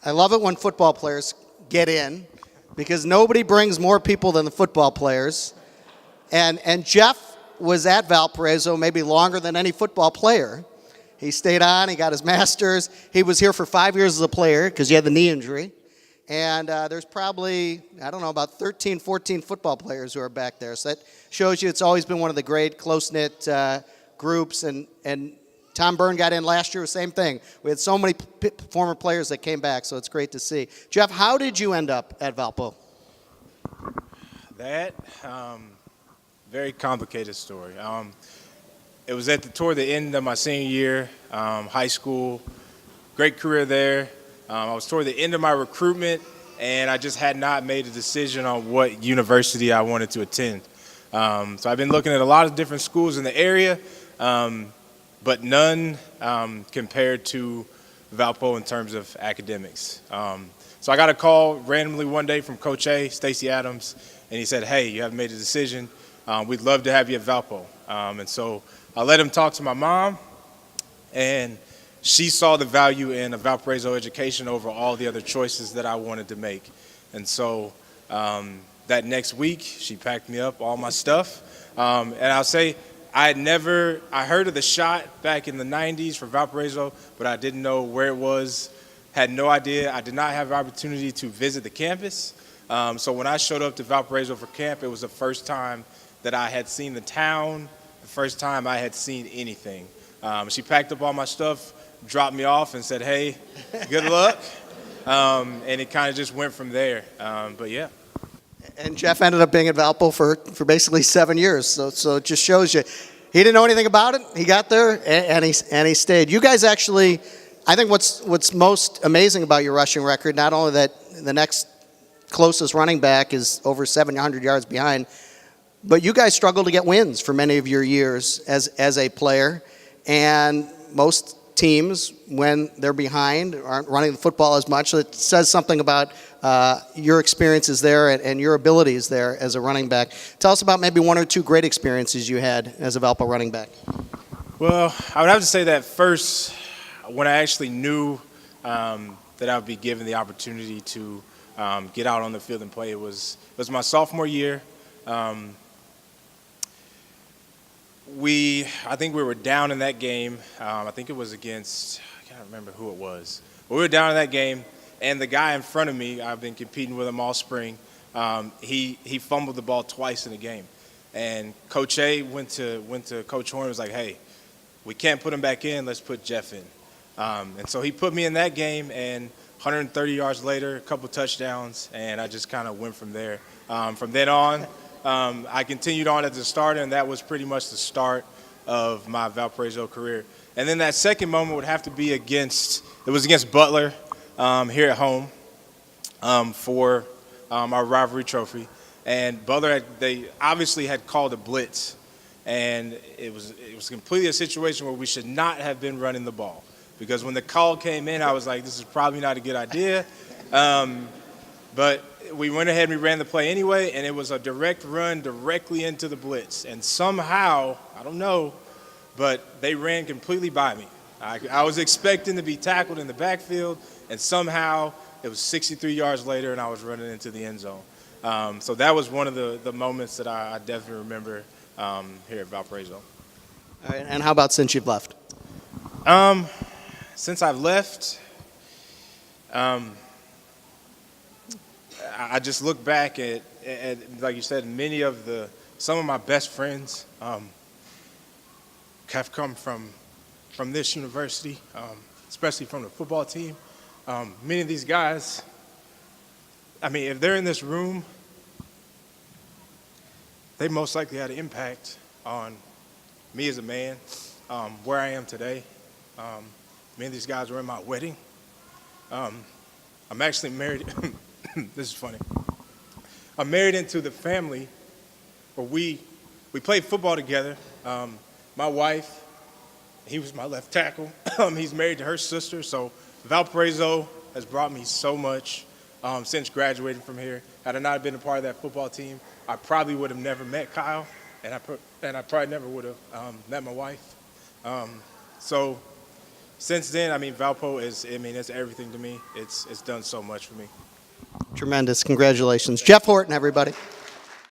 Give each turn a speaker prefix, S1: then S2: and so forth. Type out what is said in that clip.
S1: I love it when football players get in because nobody brings more people than the football players. And Jeff was at Valparaiso maybe longer than any football player. He stayed on. He got his master's. He was here for 5 years as a player because he had the knee injury. And there's probably, I don't know, about 13, 14 football players who are back there. So that shows you it's always been one of the great close-knit groups. And Tom Byrne got in last year, same thing. We had so many former players that came back, so it's great to see. Jeff, how did you end up at Valpo?
S2: That, very complicated story. It was toward the end of my senior year, high school, great career there. I was toward the end of my recruitment, and I just had not made a decision on what university I wanted to attend. So I've been looking at a lot of different schools in the area, but none compared to Valpo in terms of academics. So I got a call randomly one day from Coach A, Stacy Adams, and he said, "Hey, you haven't made a decision. We'd love to have you at Valpo." And so I let him talk to my mom, and she saw the value in a Valparaiso education over all the other choices that I wanted to make. And so that next week, she packed me up, all my stuff. And I'll say I heard of the shot back in the 90s for Valparaiso, but I didn't know where it was, had no idea. I did not have the opportunity to visit the campus. So when I showed up to Valparaiso for camp, it was the first time that I had seen the town, the first time I had seen anything. She packed up all my stuff, dropped me off and said, "Hey, good luck." And it kind of just went from there. But yeah.
S1: And Jeff ended up being at Valpo for basically 7 years. So it just shows you he didn't know anything about it. He got there and he stayed. You guys actually, I think what's most amazing about your rushing record, not only that the next closest running back is over 700 yards behind, but you guys struggled to get wins for many of your years as a player. And most teams, when they're behind, aren't running the football as much. So it says something about your experiences there and your abilities there as a running back. Tell us about maybe one or two great experiences you had as a Valpo running back.
S2: Well, I would have to say that first, when I actually knew that I would be given the opportunity to get out on the field and play, it was my sophomore year. I think we were down in that game. I think it was against, I can't remember who it was. But we were down in that game, and the guy in front of me, I've been competing with him all spring, he fumbled the ball twice in the game. And Coach A went to Coach Horton and was like, "Hey, we can't put him back in. Let's put Jeff in." And so he put me in that game, and 130 yards later, a couple touchdowns, and I just kind of went from there. From then on, I continued on as a starter, and that was pretty much the start of my Valparaiso career. And then that second moment would have to be against Butler here at home for our rivalry trophy. And Butler, they obviously had called a blitz, and it was completely a situation where we should not have been running the ball. Because when the call came in, I was like, this is probably not a good idea. But we went ahead and we ran the play anyway, and it was a direct run directly into the blitz. And somehow, I don't know, but they ran completely by me. I was expecting to be tackled in the backfield, and somehow it was 63 yards later, and I was running into the end zone. So that was one of the moments that I definitely remember here at Valparaiso.
S1: All right, and how about since you've left?
S2: Since I've left, I just look back at, like you said, some of my best friends have come from this university, especially from the football team. Many of these guys, I mean, if they're in this room, they most likely had an impact on me as a man, where I am today. Many of these guys were in my wedding. I'm actually married. This is funny. I'm married into the family where we played football together. My wife, he was my left tackle. He's married to her sister. So Valparaiso has brought me so much since graduating from here. Had I not been a part of that football team, I probably would have never met Kyle, and I probably never would have met my wife. So since then, I mean, Valpo is, I mean, it's everything to me. It's done so much for me.
S1: Tremendous. Congratulations. Jeff Horton, everybody.